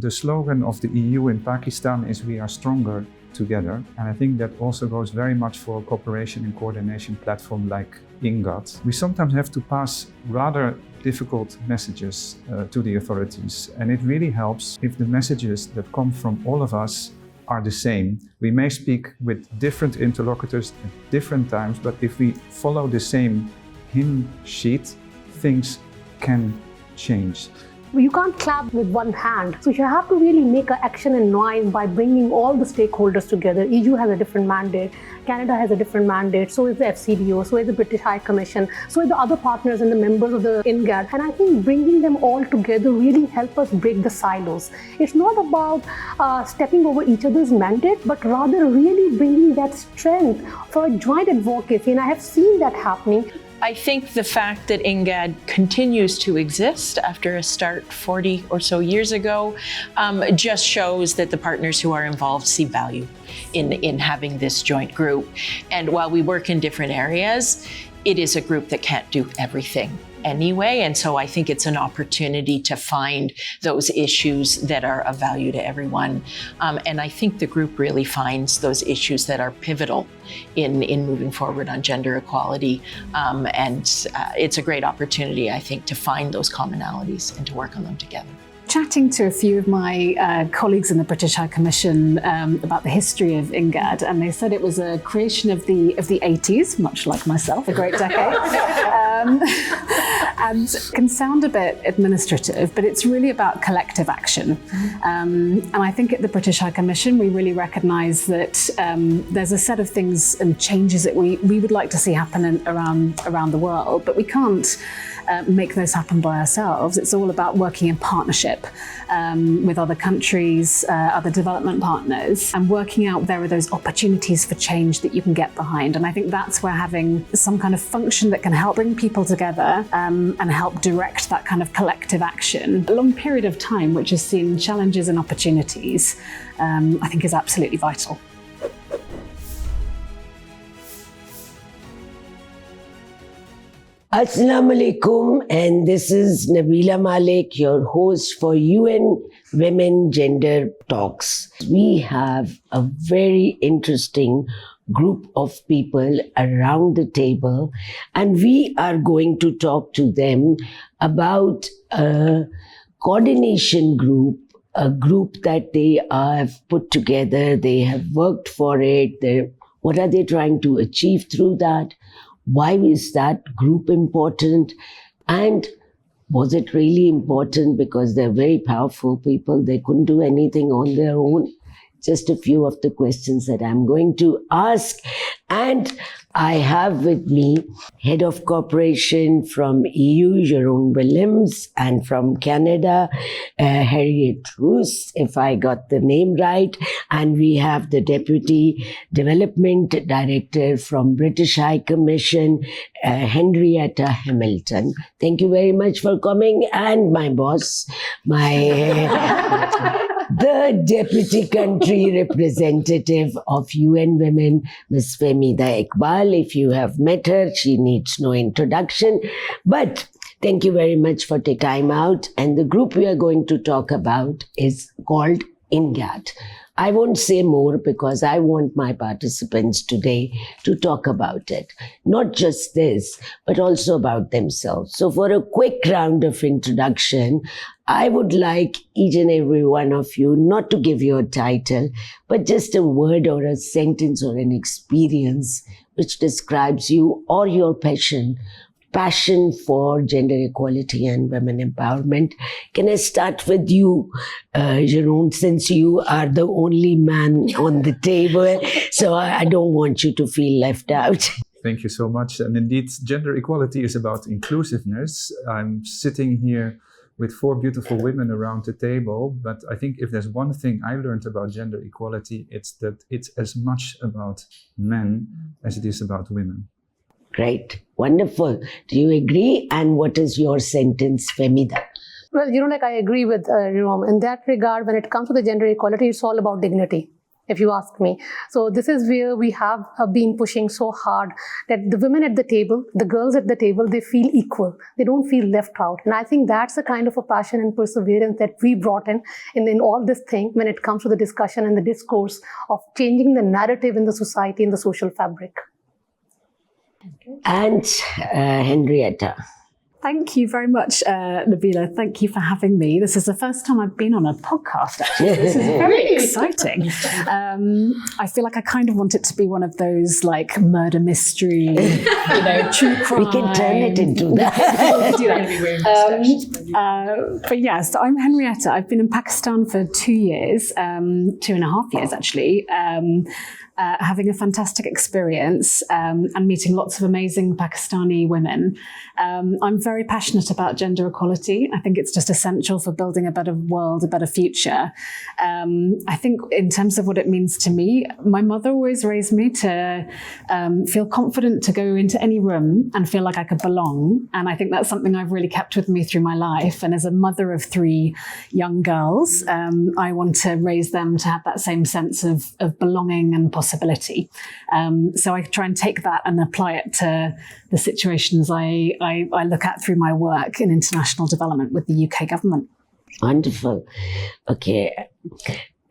The slogan of the EU in Pakistan is "We are stronger together." And I think that also goes very much for a cooperation and coordination platform like INGAT. We sometimes have to pass rather difficult messages to the authorities. And it really helps if the messages that come from all of us are the same. We may speak with different interlocutors at different times, but if we follow the same hymn sheet, things can change. You can't clap with one hand. So you have to really make an action in mind by bringing all the stakeholders together. EU has a different mandate, Canada has a different mandate, so is the FCDO, so is the British High Commission, so is the other partners and the members of the INGAD. And I think bringing them all together really help us break the silos. It's not about stepping over each other's mandate, but rather really bringing that strength for a joint advocacy. And I have seen that happening. I think the fact that INGAD continues to exist after a start 40 or so years ago just shows that the partners who are involved see value in having this joint group. And while we work in different areas, it is a group that can't do everything anyway. And so I think it's an opportunity to find those issues that are of value to everyone. And I think the group really finds those issues that are pivotal in moving forward on gender equality. And it's a great opportunity, I think, to find those commonalities and to work on them together. Chatting to a few of my colleagues in the British High Commission about the history of INGAD, and they said it was a creation of the 80s, much like myself, a great decade, and can sound a bit administrative, but it's really about collective action. And I think at the British High Commission, we really recognise that there's a set of things and changes that we would like to see happen around the world, but we can't make those happen by ourselves. It's all about working in partnership with other countries, other development partners, and working out there are those opportunities for change that you can get behind. And I think that's where having some kind of function that can help bring people together and help direct that kind of collective action, a long period of time which has seen challenges and opportunities, I think is absolutely vital. Assalamu alaikum, and this is Nabila Malik, your host for UN Women Gender Talks. We have a very interesting group of people around the table, and we are going to talk to them about a coordination group, a group that they have put together. They have worked for it. What are they trying to achieve through that? Why is that group important? And was it really important because they're very powerful people? They couldn't do anything on their own. Just a few of the questions that I'm going to ask. And I have with me Head of Cooperation from EU, Jerome Williams, and from Canada, Harriet Roos, if I got the name right. And we have the Deputy Development Director from British High Commission, Henrietta Hamilton. Thank you very much for coming. And my boss, the Deputy Country Representative of UN Women, Ms. Femida Iqbal. If you have met her, she needs no introduction. But thank you very much for taking time out. And the group we are going to talk about is called INGAD. I won't say more because I want my participants today to talk about it. Not just this, but also about themselves. So for a quick round of introduction, I would like each and every one of you not to give you a title, but just a word or a sentence or an experience which describes you or your passion for gender equality and women empowerment. Can I start with you, Jerome, since you are the only man on the table, so I don't want you to feel left out. Thank you so much. And indeed, gender equality is about inclusiveness. I'm sitting here with four beautiful women around the table, but I think if there's one thing I learned about gender equality, it's that it's as much about men as it is about women. Great. Wonderful. Do you agree? And what is your sentence, Femida? Well, I agree with Jerome. In that regard, when it comes to the gender equality, it's all about dignity. if you ask me. So this is where we have been pushing so hard that the women at the table, the girls at the table, they feel equal. They don't feel left out. And I think that's the kind of a passion and perseverance that we brought in all this thing when it comes to the discussion and the discourse of changing the narrative in the society and the social fabric. And Henrietta. Thank you very much, Nabila. Thank you for having me. This is the first time I've been on a podcast, actually. This is very exciting. I feel like I kind of want it to be one of those like murder mystery, true crime. We can turn it into that. But yes, I'm Henrietta. I've been in Pakistan for 2 years, 2.5 years actually. Having a fantastic experience and meeting lots of amazing Pakistani women. I'm very passionate about gender equality. I think it's just essential for building a better world, a better future. I think in terms of what it means to me, my mother always raised me to feel confident to go into any room and feel like I could belong. And I think that's something I've really kept with me through my life. And as a mother of 3 young girls, I want to raise them to have that same sense of belonging and possibility. So I try and take that and apply it to the situations I look at through my work in international development with the UK government. Wonderful. Okay.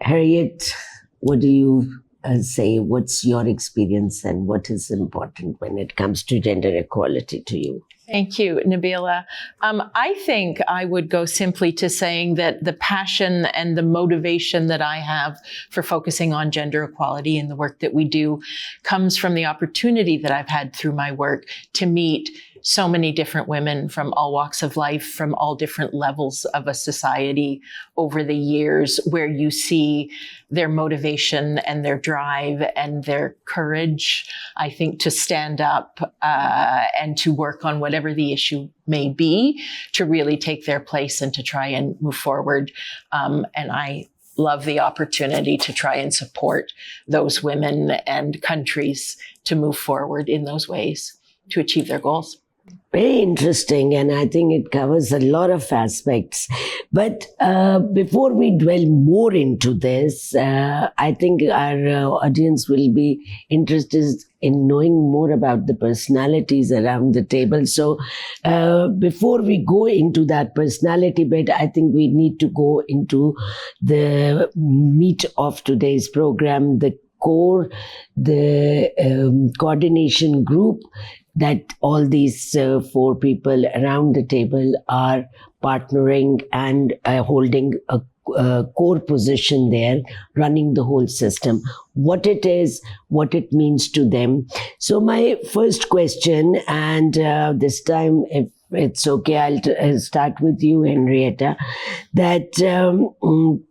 Harriet, what do you say? What's your experience and what is important when it comes to gender equality to you? Thank you, Nabila. I think I would go simply to saying that the passion and the motivation that I have for focusing on gender equality in the work that we do comes from the opportunity that I've had through my work to meet so many different women from all walks of life, from all different levels of a society over the years, where you see their motivation and their drive and their courage, I think, to stand up and to work on whatever the issue may be, to really take their place and to try and move forward. And I love the opportunity to try and support those women and countries to move forward in those ways to achieve their goals. Very interesting, and I think it covers a lot of aspects. But before we dwell more into this, I think our audience will be interested in knowing more about the personalities around the table. So before we go into that personality bit, I think we need to go into the meat of today's program, the core, the coordination group that all these 4 people around the table are partnering and holding a core position there, running the whole system, what it is, what it means to them. So my first question, and this time, if it's okay, I'll start with you, Henrietta, that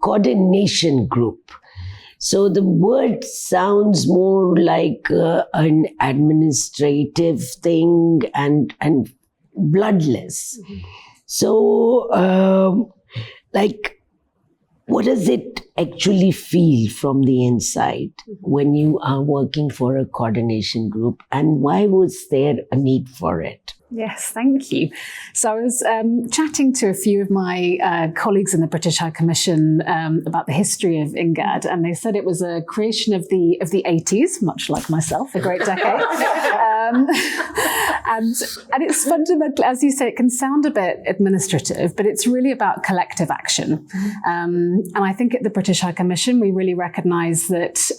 coordination group. So the word sounds more like an administrative thing and bloodless. Mm-hmm. So, what does it actually feel from the inside when you are working for a coordination group, and why was there a need for it? Yes, thank you. So I was chatting to a few of my colleagues in the British High Commission about the history of INGAD, and they said it was a creation of the 80s, much like myself, a great decade. And it's fundamentally, as you say, it can sound a bit administrative, but it's really about collective action. And I think at the British High Commission, we really recognise that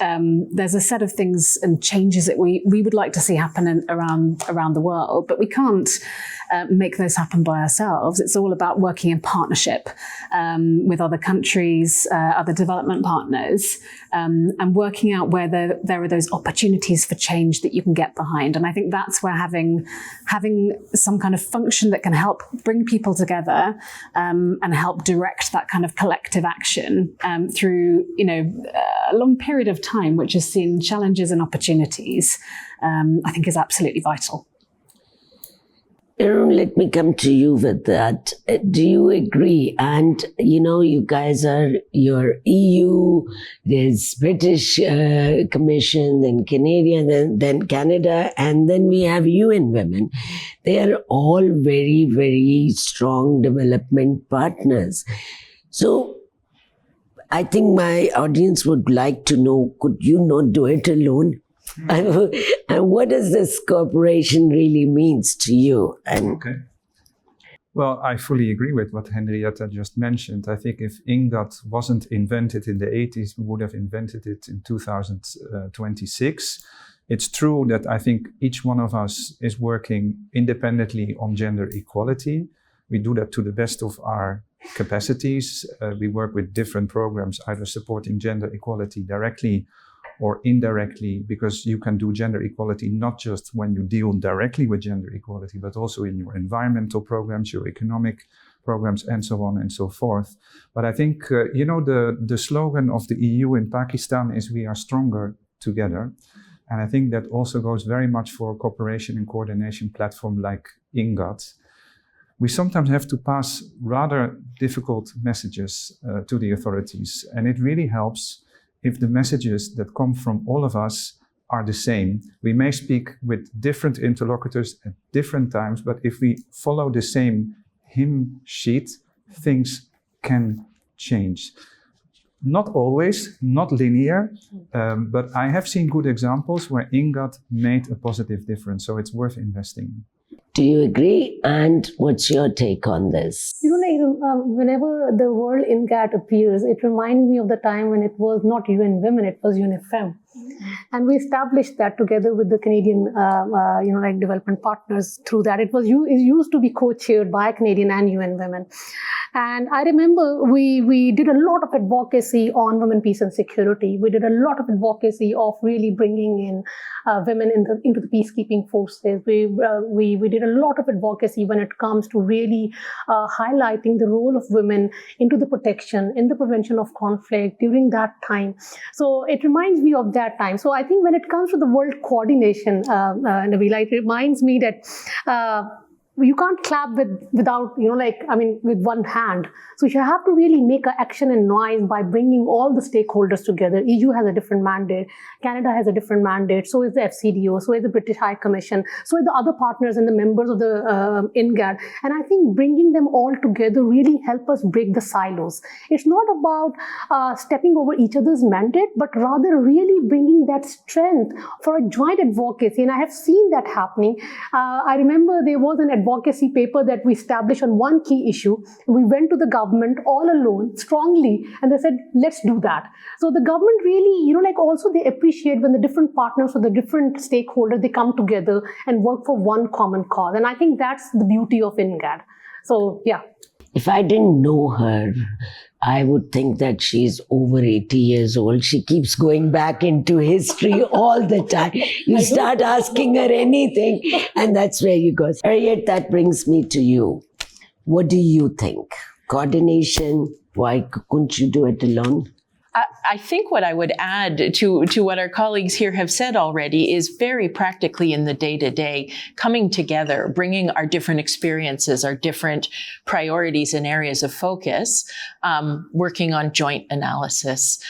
there's a set of things and changes that we would like to see happen around the world, but we can't make those happen by ourselves. It's all about working in partnership with other countries, other development partners, and working out where there are those opportunities for change that you can get behind. And I think that's where having some kind of function that can help bring people together and help direct that kind of collective action through a long period of time, which has seen challenges and opportunities, I think is absolutely vital. Arun, let me come to you with that. Do you agree? And, you guys are your EU, there's British Commission, then Canadian, then Canada, and then we have UNWomen. They are all very, very strong development partners. So I think my audience would like to know, could you not do it alone? And what does this cooperation really means to you? And Okay. Well, I fully agree with what Henrietta just mentioned. I think if INGAD wasn't invented in the 80s, we would have invented it in 2026. It's true that I think each one of us is working independently on gender equality. We do that to the best of our capacities. We work with different programs, either supporting gender equality directly or indirectly, because you can do gender equality not just when you deal directly with gender equality, but also in your environmental programs, your economic programs, and so on and so forth. But I think, the slogan of the EU in Pakistan is "We are stronger together." And I think that also goes very much for a cooperation and coordination platform like INGAD. We sometimes have to pass rather difficult messages to the authorities, and it really helps if the messages that come from all of us are the same. We may speak with different interlocutors at different times, but if we follow the same hymn sheet, things can change. Not always, not linear, but I have seen good examples where INGAD made a positive difference, so it's worth investing in. do you agree? And what's your take on this? Whenever the word INGAD appears, it reminds me of the time when it was not UNWomen, it was UNFM. And we established that together with the Canadian, development partners through that. It used to be co-chaired by Canadian and UNWomen. And I remember we did a lot of advocacy on women, peace and security. We did a lot of advocacy of really bringing in women into the peacekeeping forces. We did a lot of advocacy when it comes to really highlighting the role of women into the protection, in the prevention of conflict during that time. So it reminds me of that time. So I think when it comes to the world coordination, Nabila, it reminds me that you can't clap with one hand. So you have to really make an action and noise by bringing all the stakeholders together. EU has a different mandate. Canada has a different mandate. So is the FCDO. So is the British High Commission. So is the other partners and the members of the INGAD. And I think bringing them all together really help us break the silos. It's not about stepping over each other's mandate, but rather really bringing that strength for a joint advocacy. And I have seen that happening. I remember there was an advocacy paper that we established on one key issue. We went to the government all alone, strongly, and they said, let's do that. So the government really, also they appreciate when the different partners or the different stakeholders, they come together and work for one common cause. And I think that's the beauty of INGAD. So, yeah. If I didn't know her, I would think that she's over 80 years old. She keeps going back into history all the time. You start asking her anything, and that's where you go. Harriet, that brings me to you. What do you think? Coordination, why couldn't you do it alone? I think what I would add to what our colleagues here have said already is very practically in the day-to-day, coming together, bringing our different experiences, our different priorities and areas of focus, working on joint analysis,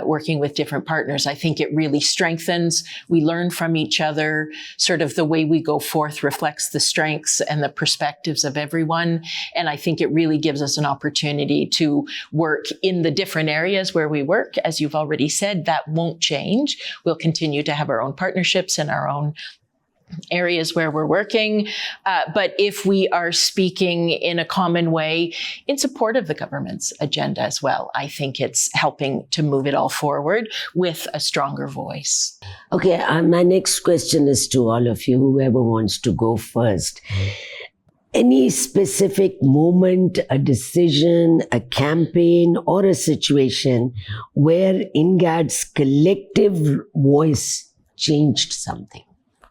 working with different partners. I think it really strengthens. We learn from each other. Sort of the way we go forth reflects the strengths and the perspectives of everyone. And I think it really gives us an opportunity to work in the different areas where we work. As you've already said, that won't change. We'll continue to have our own partnerships and our own areas where we're working. But if we are speaking in a common way in support of the government's agenda as well, I think it's helping to move it all forward with a stronger voice. Okay, my next question is to all of you, whoever wants to go first. Any specific moment, a decision, a campaign, or a situation where INGAD's collective voice changed something?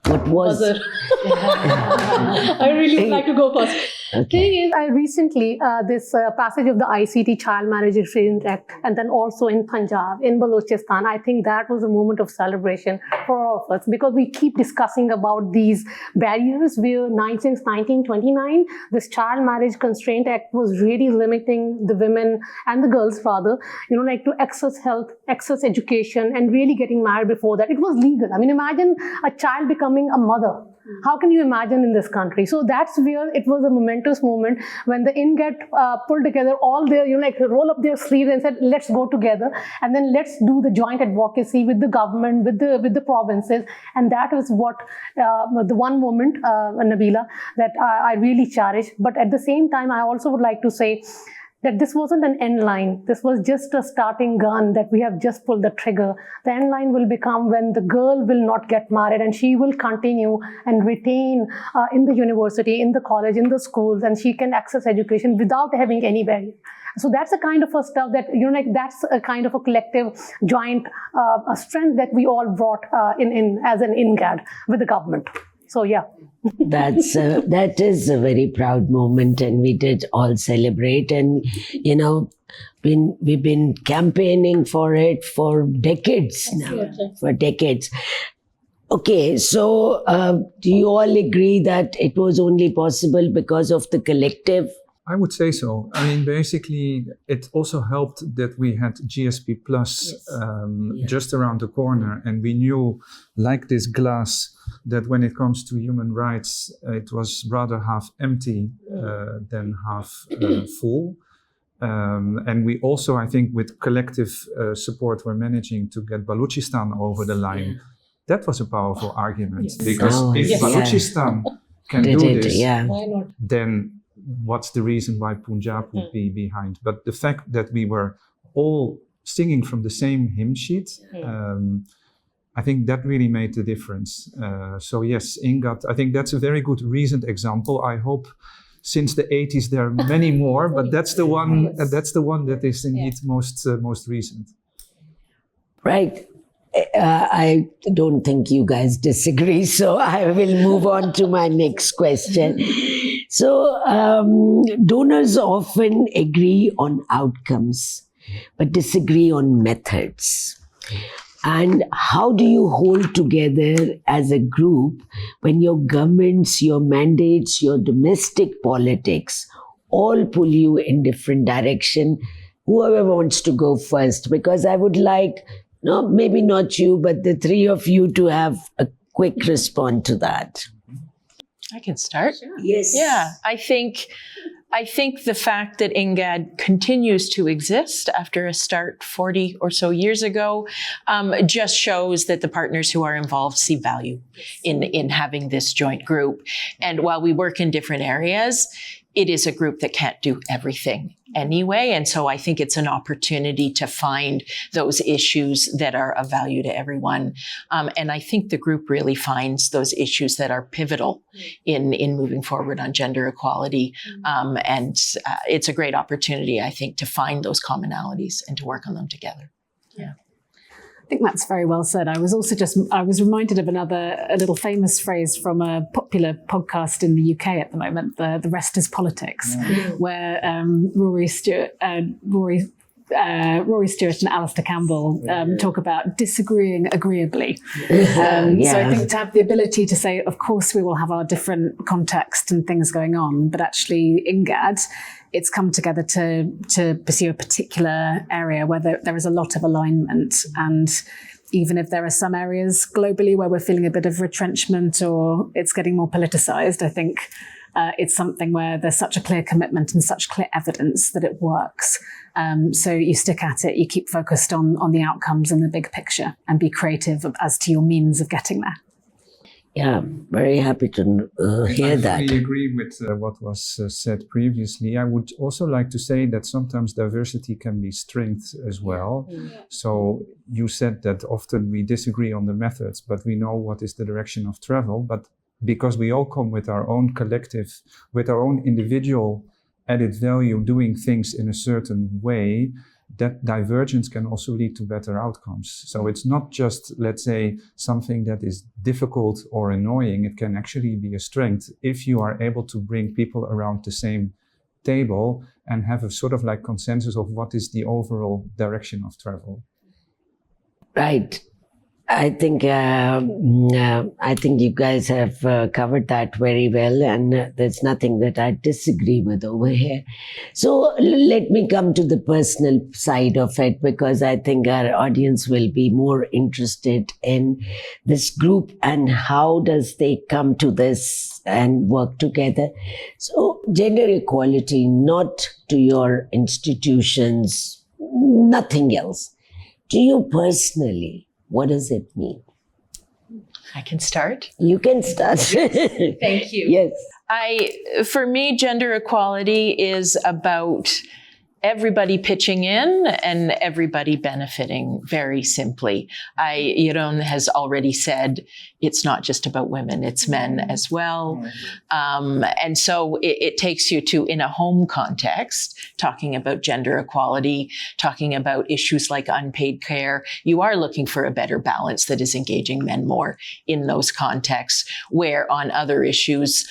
What was it? I really would like to go first. Okay. Thing is, I recently, this passage of the ICT Child Marriage Restraint Act, and then also in Punjab, in Balochistan, I think that was a moment of celebration for all of us, because we keep discussing about these barriers where since 1929, this Child Marriage Constraint Act was really limiting the women and the girls rather, to access health, access education, and really getting married before that. It was legal. I mean, imagine a child becoming a mother. How can you imagine in this country? So that's where it was a momentous moment when the INGAD pulled together all their, like roll up their sleeves and said, let's go together and then let's do the joint advocacy with the government, with the provinces. And that was what the one moment, Nabila, that I really cherish. But at the same time, I also would like to say that this wasn't an end line. This was just a starting gun that we have just pulled the trigger. The end line will become when the girl will not get married and she will continue and retain in the university, in the college, in the schools, and she can access education without having any barrier. So that's a kind of a stuff that, that's a kind of a collective joint strength that we all brought in as an INGAD with the government. So yeah. That is a very proud moment, and we did all celebrate. And we've been campaigning for it for decades now. For decades. Okay, so do you all agree that it was only possible because of the collective? I would say so. I mean, basically, it also helped that we had GSP Plus just around the corner, and we knew, like this glass, that when it comes to human rights, it was rather half empty than half full. And we also, I think, with collective support, were managing to get Balochistan over the line. That was a powerful argument, because if Balochistan can do this, why not? Then what's the reason why Punjab would be behind? But the fact that we were all singing from the same hymn sheet, I think that really made the difference. So yes, INGAD, I think that's a very good recent example. I hope since the 80s there are many more, but that's the one. That's the one that is indeed most recent. Right. I don't think you guys disagree, so I will move on to my next question. So donors often agree on outcomes, but disagree on methods. And how do you hold together as a group when your governments, your mandates, your domestic politics all pull you in different direction? Whoever wants to go first, because I would like, maybe not you, but the three of you to have a quick response to that. I can start. Sure. Yes. Yeah, I think the fact that INGAD continues to exist after a start 40 or so years ago just shows that the partners who are involved see value in having this joint group. And while we work in different areas, it is a group that can't do everything anyway. And so I think it's an opportunity to find those issues that are of value to everyone. And I think the group really finds those issues that are pivotal in moving forward on gender equality. And it's a great opportunity, I think, to find those commonalities and to work on them together. Yeah. I think that's very well said. I was reminded of a little famous phrase from a popular podcast in the UK at the moment, the Rest is Politics, where Rory Stewart and Alistair Campbell talk about disagreeing agreeably. So I think to have the ability to say, of course, we will have our different context and things going on, but actually INGAD, it's come together to pursue a particular area where there is a lot of alignment. And even if there are some areas globally where we're feeling a bit of retrenchment or it's getting more politicized, I think it's something where there's such a clear commitment and such clear evidence that it works. So you stick at it, you keep focused on the outcomes and the big picture and be creative as to your means of getting there. Yeah, very happy to hear that. I fully agree with what was said previously. I would also like to say that sometimes diversity can be strength as well. Yeah. So you said that often we disagree on the methods, but we know what is the direction of travel. But because we all come with our own collective, with our own individual added value, doing things in a certain way, that divergence can also lead to better outcomes. So it's not just, let's say, something that is difficult or annoying. It can actually be a strength if you are able to bring people around the same table and have a sort of like consensus of what is the overall direction of travel. Right. I think you guys have covered that very well, and there's nothing that I disagree with over here. So let me come to the personal side of it, because I think our audience will be more interested in this group and how does they come to this and work together. So gender equality, not to your institutions, nothing else. To you personally, what does it mean? I can start. You can start. Thank you. Yes. For me, gender equality is about everybody pitching in and everybody benefiting, very simply. Jeroen has already said it's not just about women, it's men as well. And so it takes you to, in a home context, talking about gender equality, talking about issues like unpaid care. You are looking for a better balance that is engaging men more in those contexts, where on other issues,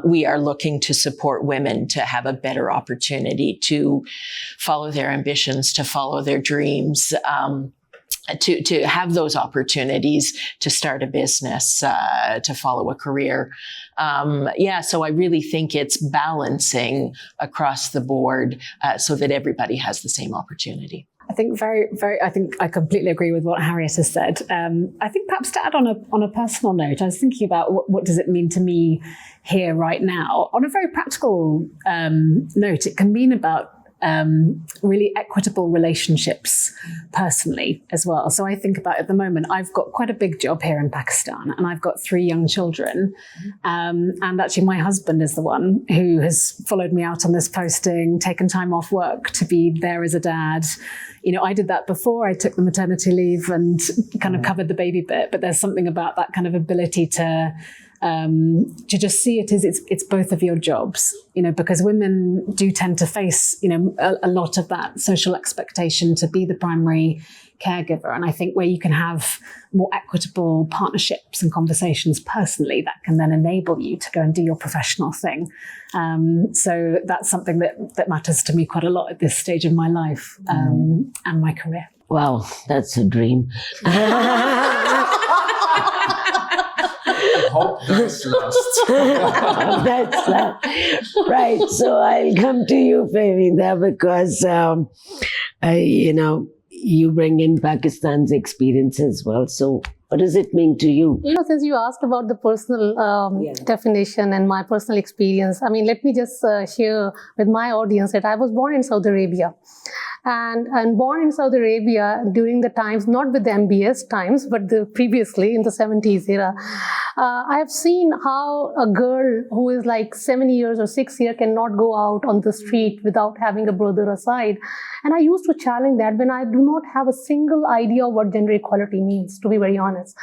we are looking to support women to have a better opportunity to follow their ambitions, to follow their dreams, to have those opportunities to start a business, to follow a career. So I really think it's balancing across the board so that everybody has the same opportunity. I think I think I completely agree with what Harriet has said. I think perhaps to add on a personal note, I was thinking about what does it mean to me here right now. On a very practical note, it can mean about really equitable relationships personally as well. So I think about at the moment, I've got quite a big job here in Pakistan and I've got 3 young children. And actually my husband is the one who has followed me out on this posting, taken time off work to be there as a dad. You know, I did that before. I took the maternity leave and kind of covered the baby bit, but there's something about that kind of ability to just see it as it's both of your jobs, you know, because women do tend to face, you know, a lot of that social expectation to be the primary caregiver. And I think where you can have more equitable partnerships and conversations personally, that can then enable you to go and do your professional thing. So that's something that matters to me quite a lot at this stage of my life and my career. Wow, that's a dream. Hope that's last. That's right. So I'll come to you, Fahmida, because you bring in Pakistan's experience as well. So what does it mean to you? You know, since you asked about the personal definition and my personal experience, I mean, let me just share with my audience that I was born in Saudi Arabia. And born in Saudi Arabia during the times, not with the MBS times, but previously in the 70s era. I have seen how a girl who is like 7 years or 6 years cannot go out on the street without having a brother aside. And I used to challenge that when I do not have a single idea of what gender equality means, to be very honest.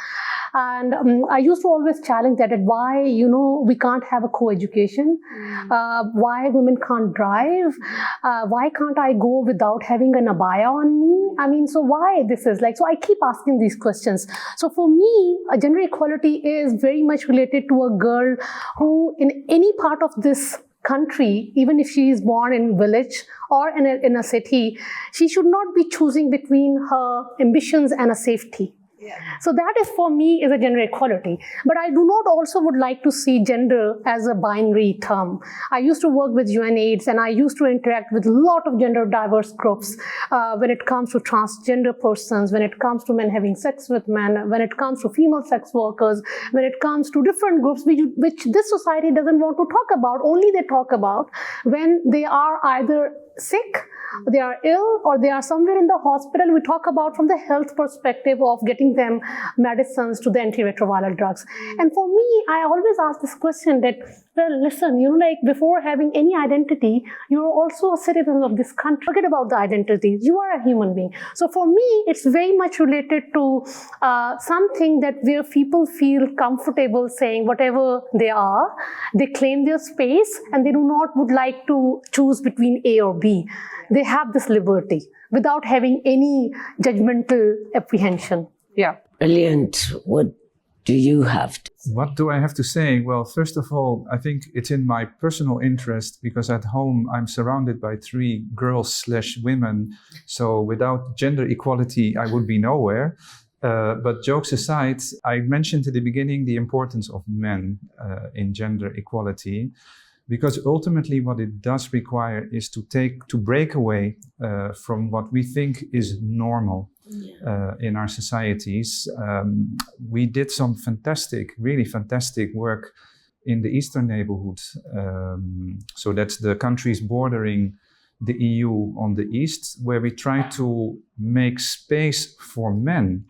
And I used to always challenge that why, you know, we can't have a co-education, why women can't drive, why can't I go without having an abaya on me? I mean, so why this is like, so I keep asking these questions. So for me, gender equality is very much related to a girl who in any part of this country, even if she is born in a village or in a city, she should not be choosing between her ambitions and a safety. So that is for me is a gender equality. But I do not also would like to see gender as a binary term. I used to work with UNAIDS and I used to interact with a lot of gender diverse groups when it comes to transgender persons, when it comes to men having sex with men, when it comes to female sex workers, when it comes to different groups which this society doesn't want to talk about. Only they talk about when they are either sick, they are ill, or they are somewhere in the hospital. We talk about from the health perspective of getting them medicines to the antiretroviral drugs. And for me, I always ask this question that, well, listen, you know, like before having any identity, you're also a citizen of this country. Forget about the identity. You are a human being. So for me, it's very much related to something that where people feel comfortable saying whatever they are, they claim their space and they do not would like to choose between A or B. They have this liberty without having any judgmental apprehension. Yeah. Brilliant. What do you have to say? What do I have to say? Well, first of all, I think it's in my personal interest because at home I'm surrounded by 3 girls/women. So without gender equality, I would be nowhere. But jokes aside, I mentioned at the beginning the importance of men in gender equality, because ultimately what it does require is to break away from what we think is normal in our societies. We did some really fantastic work in the Eastern neighborhood. So that's the countries bordering the EU on the east, where we try to make space for men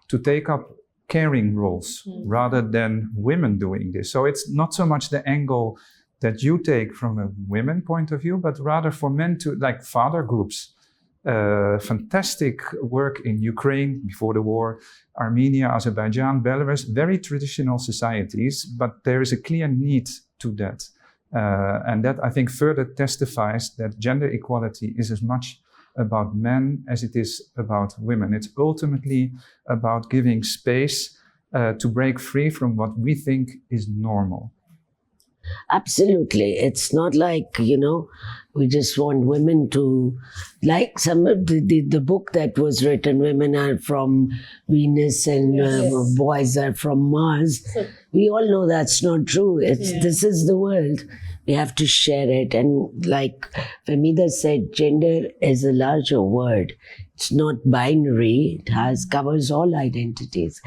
to take up caring roles rather than women doing this. So it's not so much the angle that you take from a women point of view, but rather for men to, like father groups. Fantastic work in Ukraine before the war, Armenia, Azerbaijan, Belarus, very traditional societies, but there is a clear need to that. And that, I think, further testifies that gender equality is as much about men as it is about women. It's ultimately about giving space to break free from what we think is normal. Absolutely. It's not like, we just want women to, like some of the book that was written, women are from Venus and boys are from Mars. We all know that's not true. This is the world. We have to share it. And like Fahmida said, gender is a larger word. It's not binary. It covers all identities.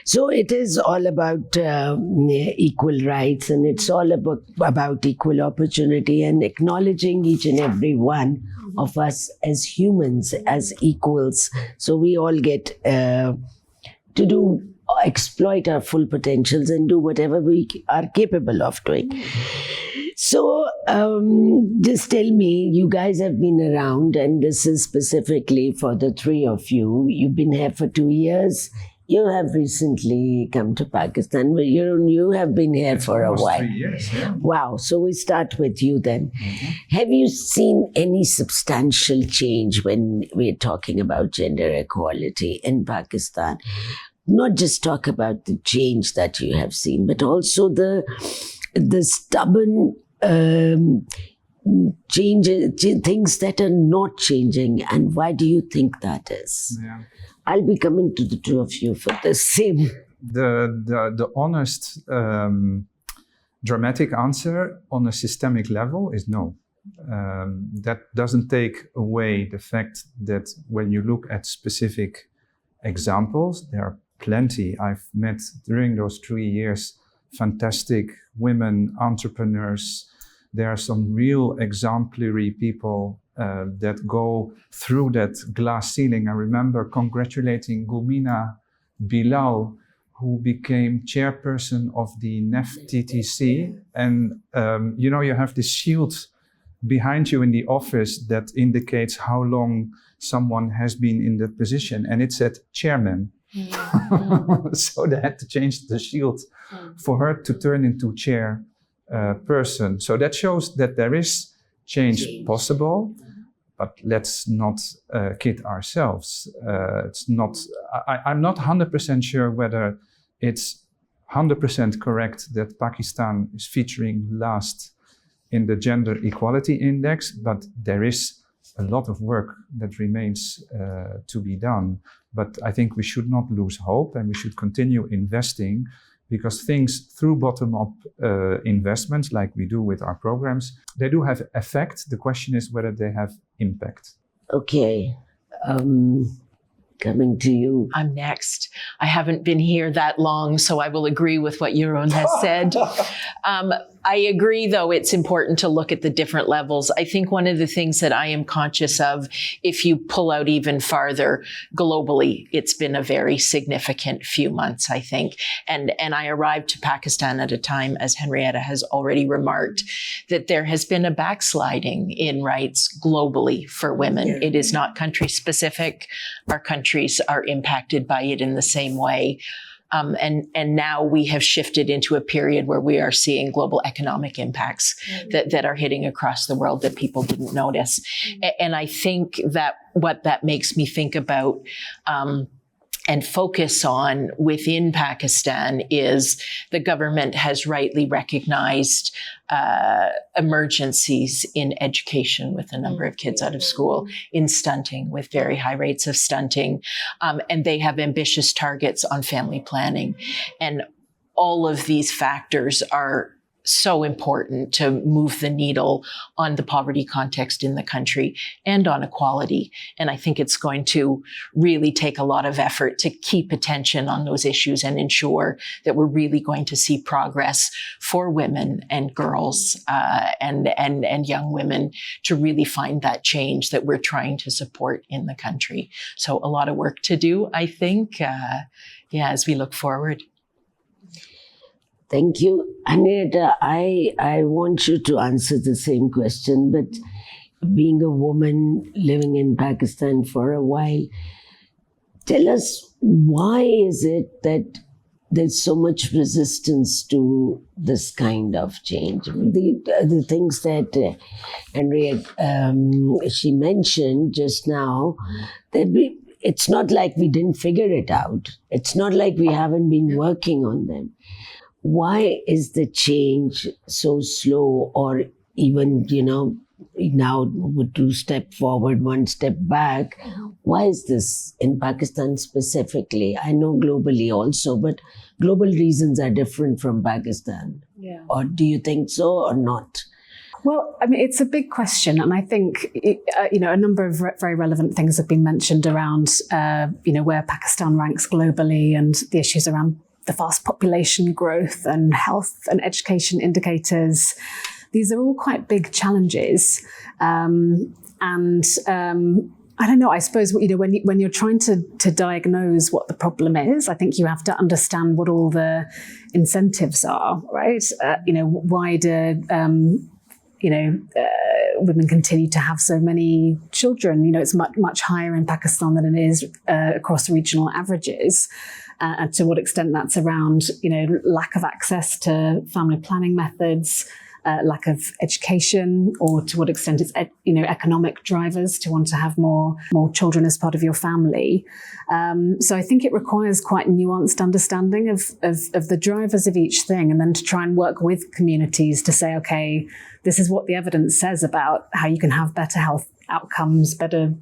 So it is all about equal rights, and it's all about equal opportunity and acknowledging each and every one of us as humans, as equals. So we all get to exploit our full potentials and do whatever we are capable of doing. So just tell me, you guys have been around, and this is specifically for the three of you. You've been here for 2 years. You have recently come to Pakistan, but you have been here for a while. 3 years, yeah. Wow. So we start with you then. Mm-hmm. Have you seen any substantial change when we're talking about gender equality in Pakistan? Not just talk about the change that you have seen, but also the stubborn things that are not changing. And why do you think that is? Yeah. I'll be coming to the two of you for the same. The honest, dramatic answer on a systemic level is no. That doesn't take away the fact that when you look at specific examples, there are plenty. I've met during those 3 years fantastic women entrepreneurs. There are some real exemplary people that go through that glass ceiling. I remember congratulating Gulmina Bilal, who became chairperson of the NEF-TTC. And, you have this shield behind you in the office that indicates how long someone has been in that position. And it said chairman. So they had to change the shield for her to turn into chair person. So that shows that there is change possible, but let's not kid ourselves. It's not. I'm not 100% sure whether it's 100% correct that Pakistan is featuring last in the Gender Equality Index, but there is a lot of work that remains to be done. But I think we should not lose hope, and we should continue investing, because things through bottom-up investments, like we do with our programs, they do have effect. The question is whether they have impact. Okay. Coming to you. I'm next. I haven't been here that long, so I will agree with what Jeroen has said. I agree, though, it's important to look at the different levels. I think one of the things that I am conscious of, if you pull out even farther globally, it's been a very significant few months, I think. And I arrived to Pakistan at a time, as Henrietta has already remarked, that there has been a backsliding in rights globally for women. It is not country specific. Our countries are impacted by it in the same way. And now we have shifted into a period where we are seeing global economic impacts that are hitting across the world that people didn't notice. And I think that what that makes me think about and focus on within Pakistan is the government has rightly recognized emergencies in education with a number of kids out of school, in stunting with very high rates of stunting, and they have ambitious targets on family planning. And all of these factors are so important to move the needle on the poverty context in the country and on equality. And I think it's going to really take a lot of effort to keep attention on those issues and ensure that we're really going to see progress for women and girls and young women to really find that change that we're trying to support in the country. So a lot of work to do, I think, as we look forward. Thank you. Henrietta, I want you to answer the same question, but being a woman living in Pakistan for a while, tell us, why is it that there's so much resistance to this kind of change? The things that Henrietta, she mentioned just now, that it's not like we didn't figure it out. It's not like we haven't been working on them. Why is the change so slow, or even, now would 2 step forward, 1 step back? Why is this in Pakistan specifically? I know globally also, but global reasons are different from Pakistan. Yeah. Or do you think so or not? Well, I mean, it's a big question, and I think a number of very relevant things have been mentioned around where Pakistan ranks globally and the issues around the fast population growth and health and education indicators. These are all quite big challenges. I don't know, I suppose, when you're trying to diagnose what the problem is, I think you have to understand what all the incentives are, right? Why do women continue to have so many children? It's much higher in Pakistan than it is across regional averages. And to what extent that's around, lack of access to family planning methods, lack of education, or to what extent it's economic drivers to want to have more children as part of your family. So I think it requires quite nuanced understanding of the drivers of each thing, and then to try and work with communities to say, okay, this is what the evidence says about how you can have better health outcomes, better,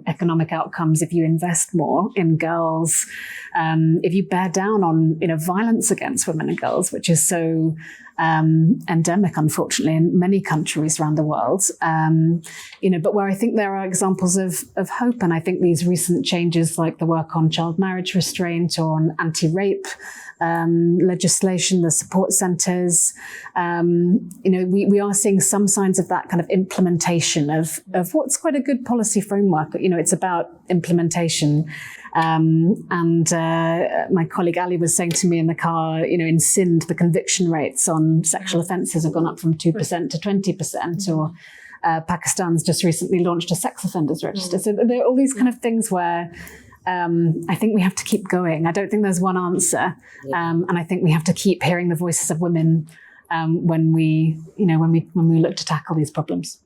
economic outcomes if you invest more in girls, if you bear down on, violence against women and girls, which is so endemic, unfortunately, in many countries around the world. But where I think there are examples of hope, and I think these recent changes, like the work on child marriage restraint or on anti-rape legislation, the support centres, we are seeing some signs of that kind of implementation of what's quite a good policy framework. It's about implementation. My colleague Ali was saying to me in the car, in Sindh, the conviction rates on sexual offences have gone up from 2% to 20%, or Pakistan's just recently launched a sex offenders register. So there are all these kind of things where I think we have to keep going. I don't think there's one answer. And I think we have to keep hearing the voices of women when we look to tackle these problems.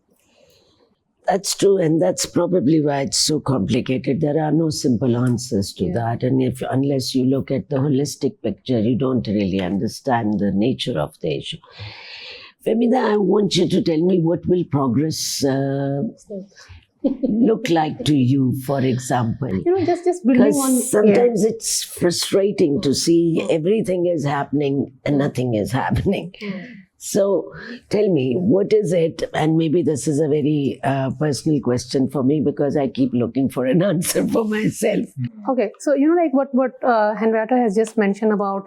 That's true, and that's probably why it's so complicated. There are no simple answers to that, and unless you look at the holistic picture, you don't really understand the nature of the issue. Femida, I want you to tell me, what will progress look like to you, for example? Just building on. Sometimes it's frustrating to see everything is happening and nothing is happening. So tell me, what is it? And maybe this is a very personal question for me, because I keep looking for an answer for myself. Okay, so like what Henrietta has just mentioned about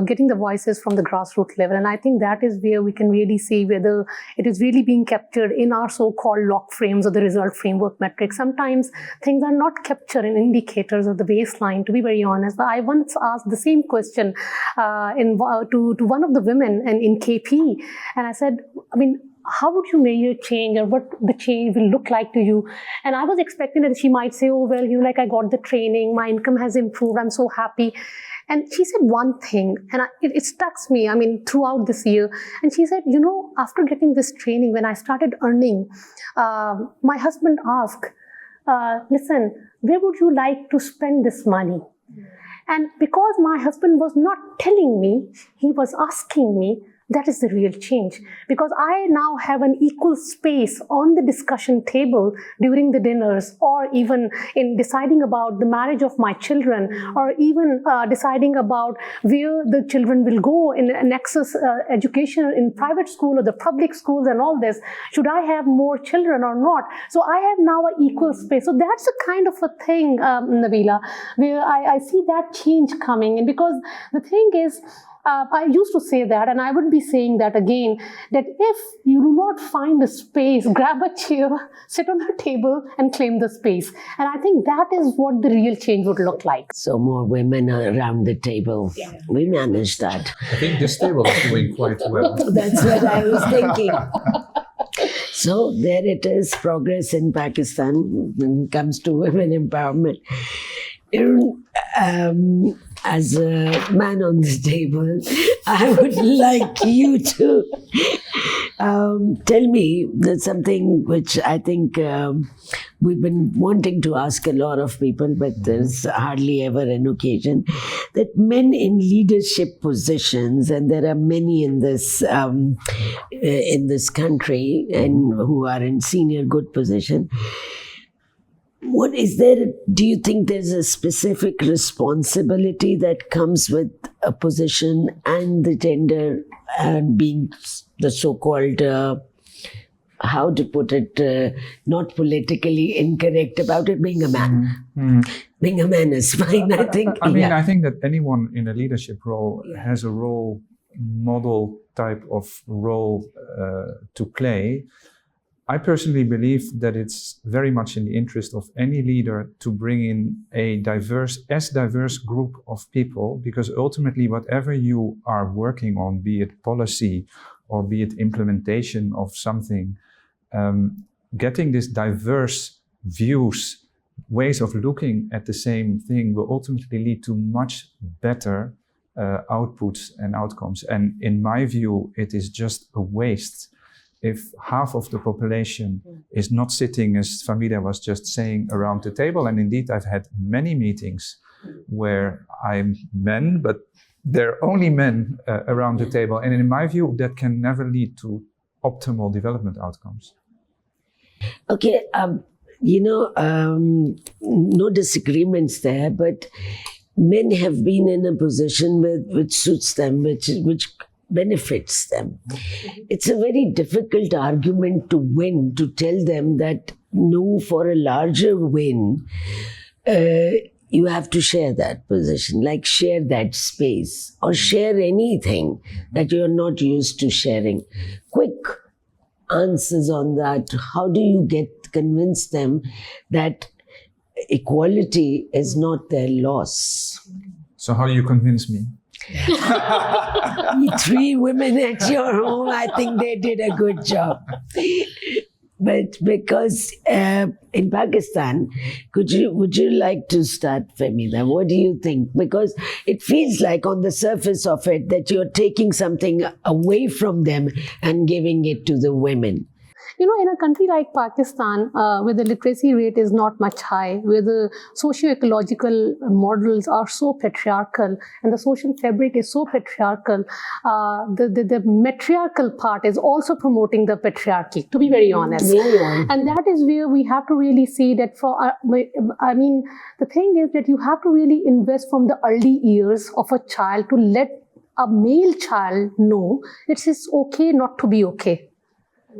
getting the voices from the grassroots level, and I think that is where we can really see whether it is really being captured in our so-called lock frames or the result framework metrics. Sometimes things are not captured in indicators of the baseline, to be very honest. But I once asked the same question to one of the women in KP, and I said, how would you measure change, or what the change will look like to you? And I was expecting that she might say, oh, well, I got the training, my income has improved, I'm so happy. And she said one thing, and it stuck me, throughout this year. And she said, after getting this training, when I started earning, my husband asked, listen, where would you like to spend this money? And because my husband was not telling me, he was asking me, that is the real change. Because I now have an equal space on the discussion table during the dinners, or even in deciding about the marriage of my children, or even deciding about where the children will go in an access education in private school or the public schools and all this. Should I have more children or not? So I have now an equal space. So that's a kind of a thing, Nabila, where I see that change coming. And because the thing is, I used to say that, and I would be saying that again, that if you do not find a space, grab a chair, sit on a table and claim the space. And I think that is what the real change would look like. So more women around the table. Yeah. We managed that. I think this table is doing quite well. That's what I was thinking. So there it is, progress in Pakistan when it comes to women empowerment. As a man on the table, I would like you to tell me that something which I think we've been wanting to ask a lot of people, but there's hardly ever an occasion, that men in leadership positions, and there are many in this country and who are in senior good position. What is there, do you think there's a specific responsibility that comes with a position and the gender and being the so-called, how to put it, not politically incorrect about it, being a man? Being a man is fine, I think. I think that anyone in a leadership role has a role model type of role to play. I personally believe that it's very much in the interest of any leader to bring in a diverse group of people, because ultimately whatever you are working on, be it policy or be it implementation of something, getting this diverse views, ways of looking at the same thing will ultimately lead to much better outputs and outcomes. And in my view, it is just a waste if half of the population is not sitting, as Famida was just saying, around the table. And indeed, I've had many meetings where I'm men, but there are only men around the table. And in my view, that can never lead to optimal development outcomes. Okay, no disagreements there, but men have been in a position which suits them, which benefits them. It's a very difficult argument to win, to tell them that no, for a larger win, you have to share that position, like share that space or share anything that you're not used to sharing. Quick answers on that. How do you convince them that equality is not their loss? So how do you convince me? 3 women at your home, I think they did a good job. But because in Pakistan, would you like to start, Famida? What do you think? Because it feels like on the surface of it that you're taking something away from them and giving it to the women. You know, in a country like Pakistan, where the literacy rate is not much high, where the socio-ecological models are so patriarchal and the social fabric is so patriarchal, the matriarchal part is also promoting the patriarchy, to be very honest. Yeah. And that is where we have to really see that the thing is that you have to really invest from the early years of a child to let a male child know it is okay not to be okay.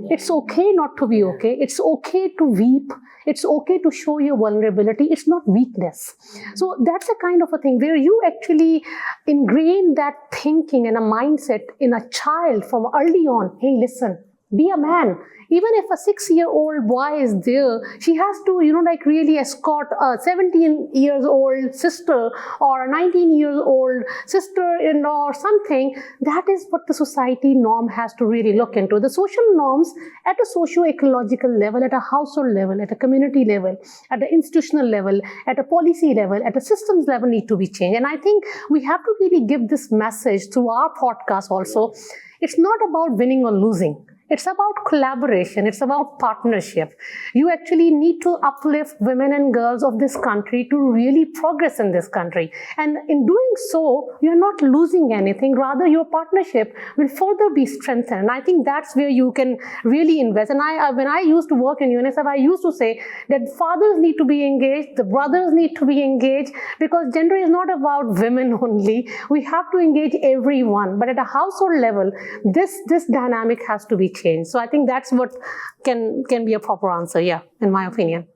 It's okay not to be okay. It's okay to weep. It's okay to show your vulnerability. It's not weakness. So that's a kind of a thing where you actually ingrain that thinking and a mindset in a child from early on. Hey, listen, be a man. Even if a 6-year-old boy is there, she has to, really escort a 17-year-old sister or a 19-year-old sister-in-law or something. That is what the society norm has to really look into. The social norms at a socio-ecological level, at a household level, at a community level, at an institutional level, at a policy level, at a systems level need to be changed. And I think we have to really give this message through our podcast also. It's not about winning or losing. It's about collaboration. It's about partnership. You actually need to uplift women and girls of this country to really progress in this country. And in doing so, you're not losing anything. Rather, your partnership will further be strengthened. And I think that's where you can really invest. And when I used to work in UNICEF, I used to say that fathers need to be engaged, the brothers need to be engaged, because gender is not about women only. We have to engage everyone. But at a household level, this dynamic has to be changed. So I think that's what can be a proper answer, yeah, in my opinion.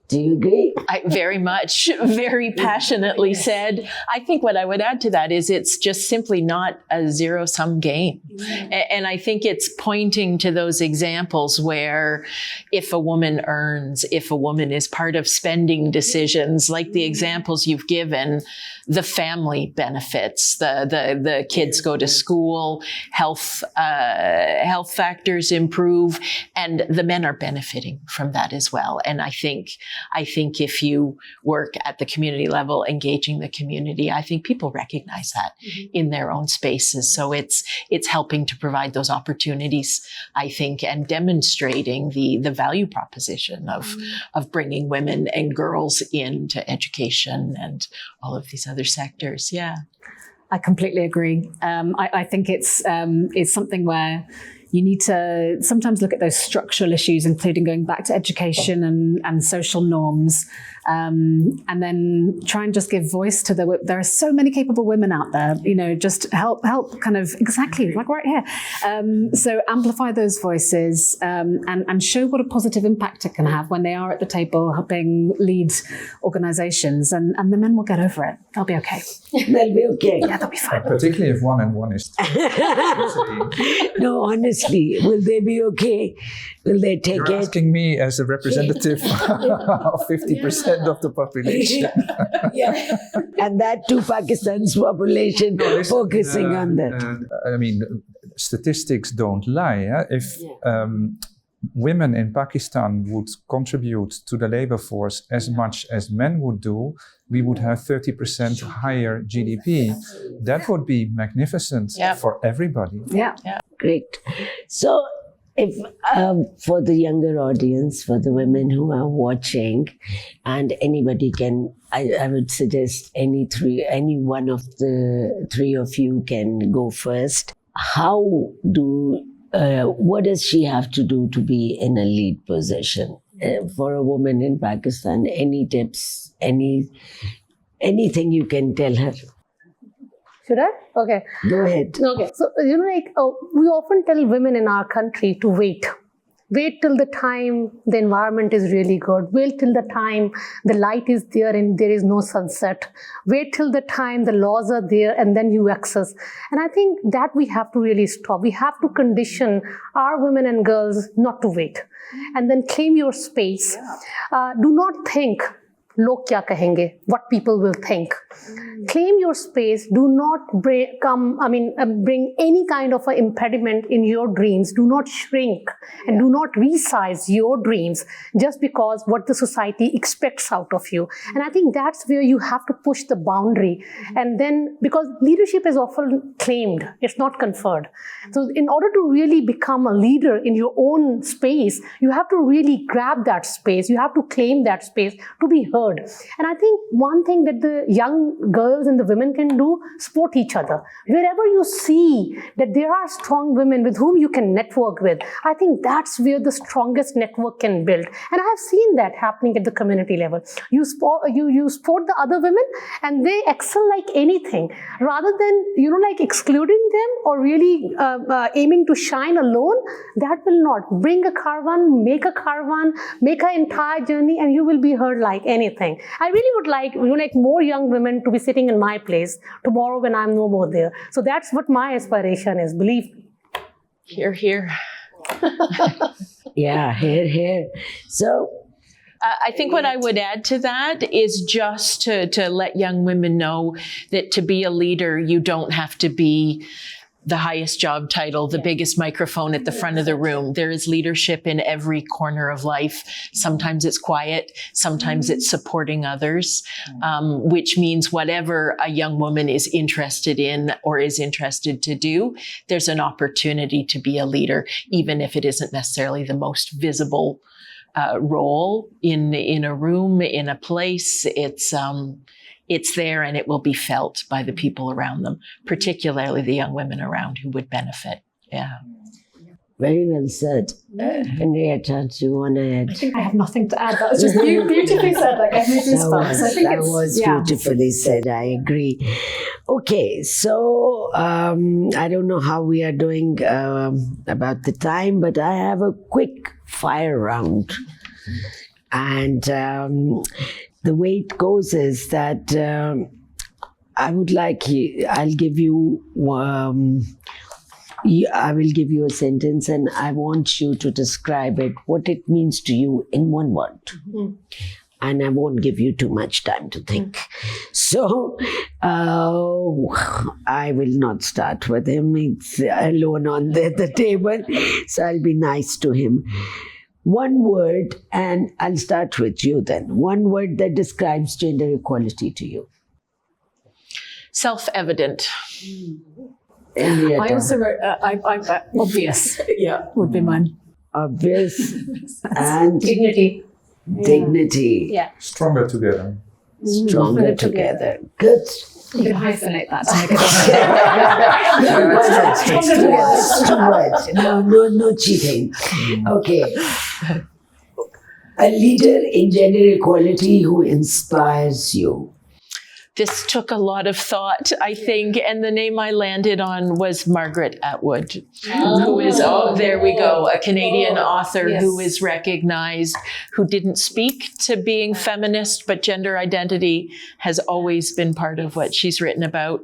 Do you agree? I very much, very passionately said. I think what I would add to that is it's just simply not a zero-sum game. And I think it's pointing to those examples where if a woman earns, if a woman is part of spending decisions, like the examples you've given, the family benefits, the kids go to school, health factors improve, and the men are benefiting from that as well. And I think if you work at the community level, engaging the community, I think people recognize that in their own spaces. So it's helping to provide those opportunities, I think, and demonstrating the value proposition of bringing women and girls into education and all of these other sectors. Yeah. I completely agree. I think it's something where you need to sometimes look at those structural issues, including going back to education and social norms, and then try and just give voice to there are so many capable women out there, just help kind of exactly like right here. So amplify those voices, and show what a positive impact it can have when they are at the table helping lead organizations, and the men will get over it. They'll be okay. They'll be okay. Yeah, they'll be fine. Particularly if 1 and 1 is 2. No, honestly, will they be okay? Will they take You're it? asking me as a representative of 50% of the population. Yeah. And that too, Pakistan's population focusing on that. I mean, statistics don't lie. If women in Pakistan would contribute to the labor force as much as men would do, we would have 30% higher GDP. That would be magnificent for everybody. Yeah. Great. So, if for the younger audience, for the women who are watching, and anybody can, I would suggest any one of the three of you can go first. What does she have to do to be in a lead position? For a woman in Pakistan, any tips, anything you can tell her? Should I? Okay. Go ahead. Okay. So, we often tell women in our country to wait. Wait till the time the environment is really good. Wait till the time the light is there and there is no sunset. Wait till the time the laws are there and then you access. And I think that we have to really stop. We have to condition our women and girls not to wait. And then claim your space. Do not think, log kya kahenge, what people will think. Claim your space. Do not bring any kind of an impediment in your dreams. Do not shrink and do not resize your dreams just because what the society expects out of you. And I think that's where you have to push the boundary. And then, because leadership is often claimed, it's not conferred. So in order to really become a leader in your own space, you have to really grab that space. You have to claim that space to be heard. And I think one thing that the young girls and the women can do, support each other. Wherever you see that there are strong women with whom you can network with, I think that's where the strongest network can build. And I have seen that happening at the community level. You support the other women and they excel like anything. Rather than, excluding them or really aiming to shine alone, that will not. Bring a caravan, make an entire journey, and you will be heard like anything. I really would like more young women to be sitting in my place tomorrow when I'm no more there. So that's what my aspiration is, believe me. Hear, hear. Yeah, hear. So I think what I would add to that is just to let young women know that to be a leader, you don't have to be the highest job title, the biggest microphone at the front of the room. There is leadership in every corner of life. Sometimes it's quiet, sometimes it's supporting others, which means whatever a young woman is interested in or is interested to do, there's an opportunity to be a leader, even if it isn't necessarily the most visible role in a room, in a place. It's there and it will be felt by the people around them, particularly the young women around who would benefit. Yeah. Very well said. Henrietta, do you want to add? I think I have nothing to add. That was just beautifully said. Like, I've made goosebumps. I think that was beautifully said. I agree. Okay, so I don't know how we are doing about the time, but I have a quick fire round. And the way it goes is that I will give you a sentence and I want you to describe it, what it means to you in one word. And I won't give you too much time to think. So I will not start with him. He's alone on the table. So I'll be nice to him. One word, and I'll start with you then. One word that describes gender equality to you. Self-evident. I also wrote, obvious. Yeah, would be mine. Obvious and Dignity. dignity. Yeah. Stronger together. Stronger together. Good. You can hyphenate that to make it Too much. No cheating. Okay. A leader in gender equality who inspires you. This took a lot of thought, I think, and the name I landed on was Margaret Atwood, who is, there we go, a Canadian author who is recognized, who didn't speak to being feminist, but gender identity has always been part of what she's written about.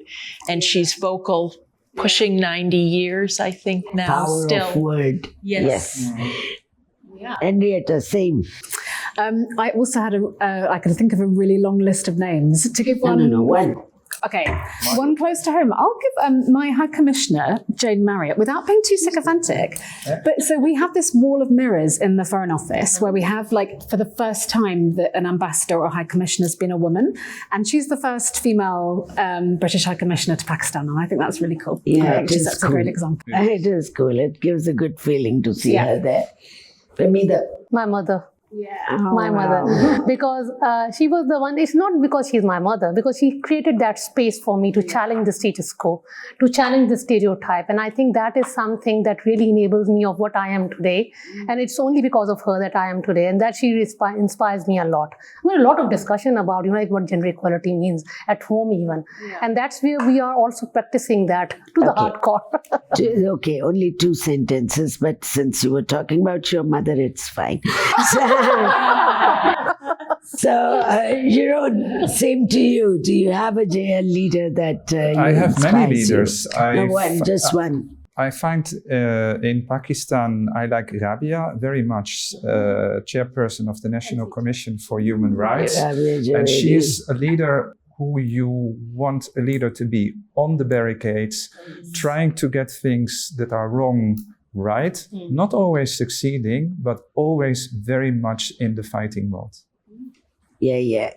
And she's vocal, pushing 90 years, I think now. Power still. of word. Yes. Yeah. Henrietta, same. I also had I could think of a really long list of names. To give one. No, one. Okay, one close to home. I'll give my High Commissioner, Jane Marriott, without being too sycophantic. But so we have this wall of mirrors in the Foreign Office where we have, like, for the first time that an ambassador or High Commissioner has been a woman. And she's the first female British High Commissioner to Pakistan. And I think that's really cool. Yeah, I think that's cool. a great example. It is cool. It gives a good feeling to see her there. Ramida. My mother. Yeah. My mother, because she was the one. It's not because she's my mother, because she created that space for me to challenge the status quo, to challenge the stereotype, and I think that is something that really enables me of what I am today. And it's only because of her that I am today, and that she inspires me a lot. I mean, a lot of discussion about like what gender equality means at home even, and that's where we are also practicing that to the hardcore. Okay, only 2 sentences, but since you were talking about your mother, it's fine. So, Jeroen, same to you. Do you have a JL leader that I have many leaders. Just one. I find in Pakistan, I like Rabia very much, chairperson of the National Commission for Human Rights. And she is a leader who you want a leader to be on the barricades, trying to get things that are wrong right, not always succeeding, but always very much in the fighting mode. Yeah.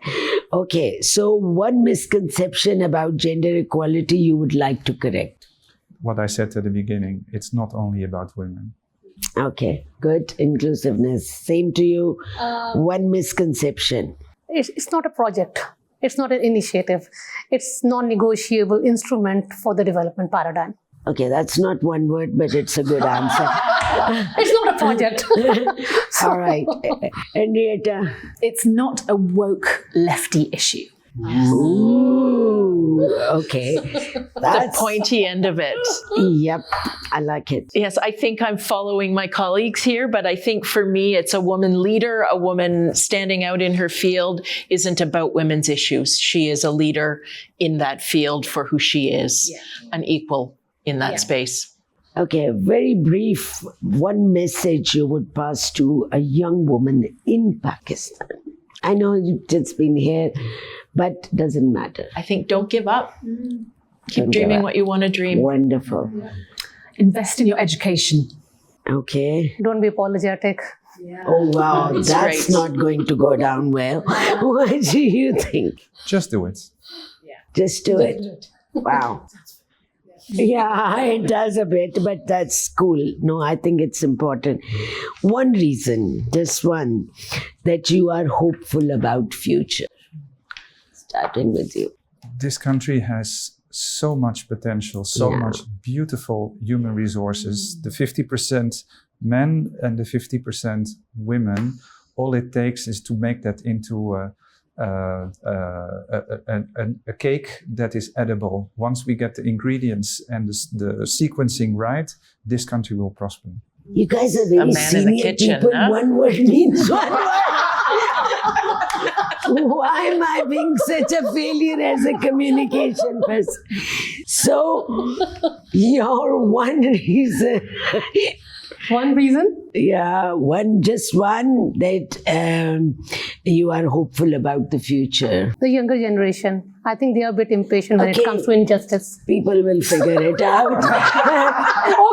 Okay, so one misconception about gender equality you would like to correct? What I said at the beginning, it's not only about women. Okay, good. Inclusiveness. Same to you. One misconception. It's not a project. It's not an initiative. It's non-negotiable instrument for the development paradigm. Okay, that's not one word, but it's a good answer. It's not a project. All right. Henrietta. It's not a woke lefty issue. Ooh, okay. That's the pointy end of it. Yep, I like it. Yes, I think I'm following my colleagues here, but I think for me, it's a woman leader, a woman standing out in her field isn't about women's issues. She is a leader in that field for who she is, an equal in that space. Okay, very brief, one message you would pass to a young woman in Pakistan. I know it's been here, but doesn't matter. I think don't give up. Keep dreaming what you want to dream. Wonderful. Invest in your education. Okay. Don't be apologetic. Oh, wow. It's That's great. not going to go down well. What do you think? Just do it. Just do it. Wow. Yeah, it does a bit, but that's cool. No, I think it's important. One reason, just one, that you are hopeful about future. Starting with you. This country has so much potential, so much beautiful human resources. The 50% men and the 50% women, all it takes is to make that into a cake that is edible. Once we get the ingredients and the sequencing right, this country will prosper. You guys are A very man in the senior kitchen, people. huh? One word means one word. Why am I being such a failure as a communication person? So, your one reason, One reason? just one, that you are hopeful about the future. The younger generation. I think they are a bit impatient when Okay. it comes to injustice. People will figure it out.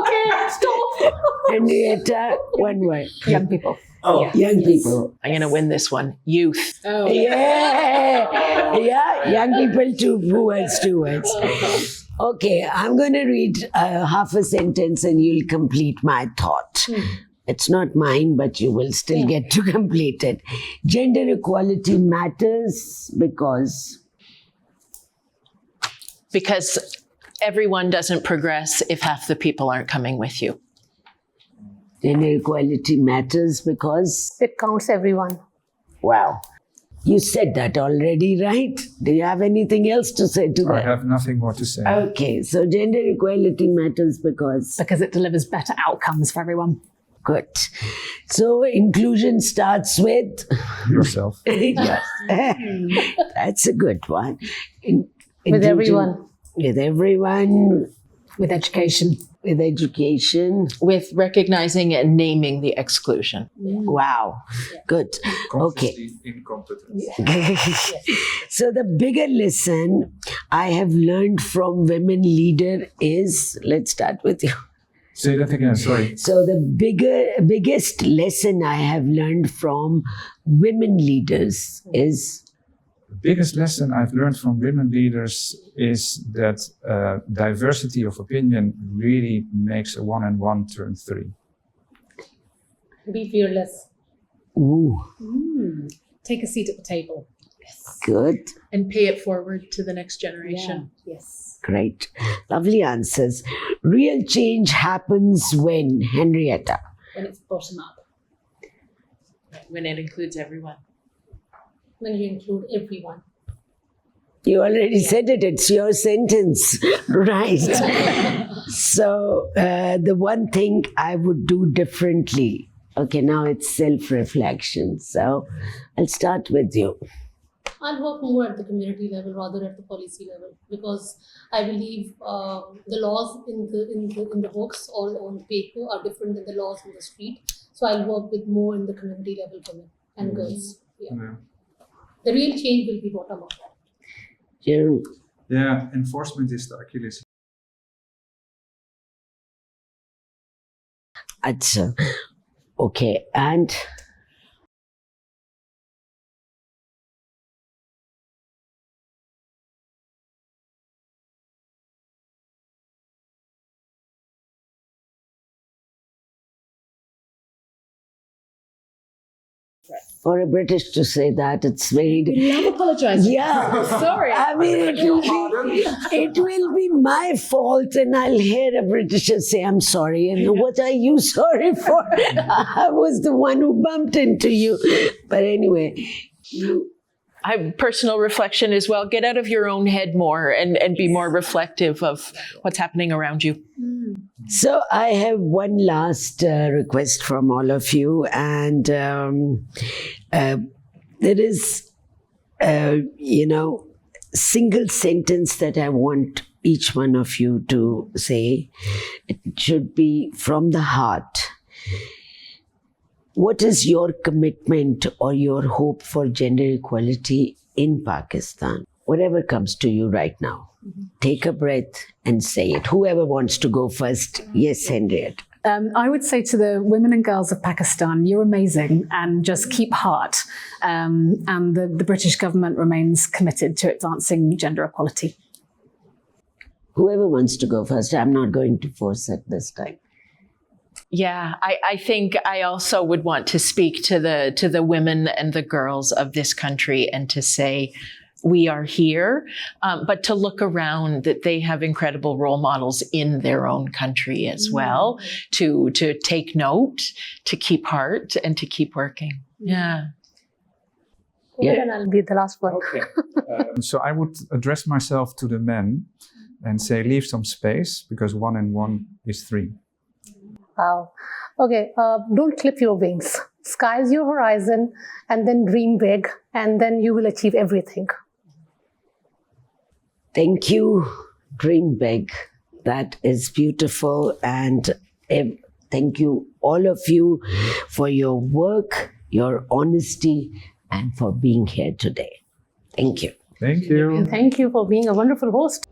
Okay, stop. Henrietta, one word. Young people. Young people. I'm going to win this one. Youth. Yeah, young people, two words. Okay, I'm going to read half a sentence and you'll complete my thought. It's not mine, but you will still get to complete it. Gender equality matters because everyone doesn't progress if half the people aren't coming with you. gender equality matters because, It counts everyone. wow. You said that already, right? Do you have anything else to say to I that? have nothing more to say. Okay, so gender equality matters because, Because it delivers better outcomes for everyone. good. So inclusion starts with, Yourself. yes. That's a good one. With Inclusion- everyone. With everyone, With education. with education. With recognizing and naming the exclusion. Wow, good. Okay. Incompetence. So the bigger lesson I have learned from women leader is, let's start with you. Say that again, sorry. So the biggest lesson I have learned from women leaders is, The biggest lesson I've learned from women leaders is that diversity of opinion really makes a 1 and 1 turn 3. Be fearless. ooh, Take a seat at the table good, and pay it forward to the next generation. Yes. great, lovely answers. Real change happens when, Henrietta? When it's bottom up. When it includes everyone. When you include everyone. You already said it, it's your sentence, right? So the one thing I would do differently, okay, now it's self-reflection. So I'll start with you. I'll work more at the community level rather at the policy level, because I believe the laws in the books or on paper are different than the laws in the street. So I'll work with more in the community level women and girls. Yeah. Yeah. The real change will be bottom up. Jerome. Yeah, enforcement is the Achilles. Acha. Okay, and for a British to say that, it's very. Love apologizing. Yeah. Sorry. I mean, it will be my fault, and I'll hear a Britisher say, I'm sorry. And what are you sorry for? I was the one who bumped into you. But anyway, I have personal reflection as well. Get out of your own head more and be more reflective of what's happening around you. so I have one last request from all of you. And there is, single sentence that I want each one of you to say. It should be from the heart. What is your commitment or your hope for gender equality in Pakistan? whatever comes to you right now. Take a breath and say it. Whoever wants to go first. Yes, Henriette. I would say to the women and girls of Pakistan, you're amazing and just keep heart. And the British government remains committed to advancing gender equality. Whoever wants to go first, I'm not going to force it this time. Yeah, I think I also would want to speak to the women and the girls of this country and to say, we are here, but to look around that they have incredible role models in their own country as well, to take note, to keep heart, and to keep working. Yeah. And I'll be the last one. Okay. So I would address myself to the men and say, leave some space, because 1 and 1 is 3. Wow. Okay, don't clip your wings. Sky's your horizon, and then dream big, and then you will achieve everything. Thank you. Dream big. That is beautiful. And thank you, all of you, for your work, your honesty, and for being here today. Thank you. Thank you. Thank you for being a wonderful host.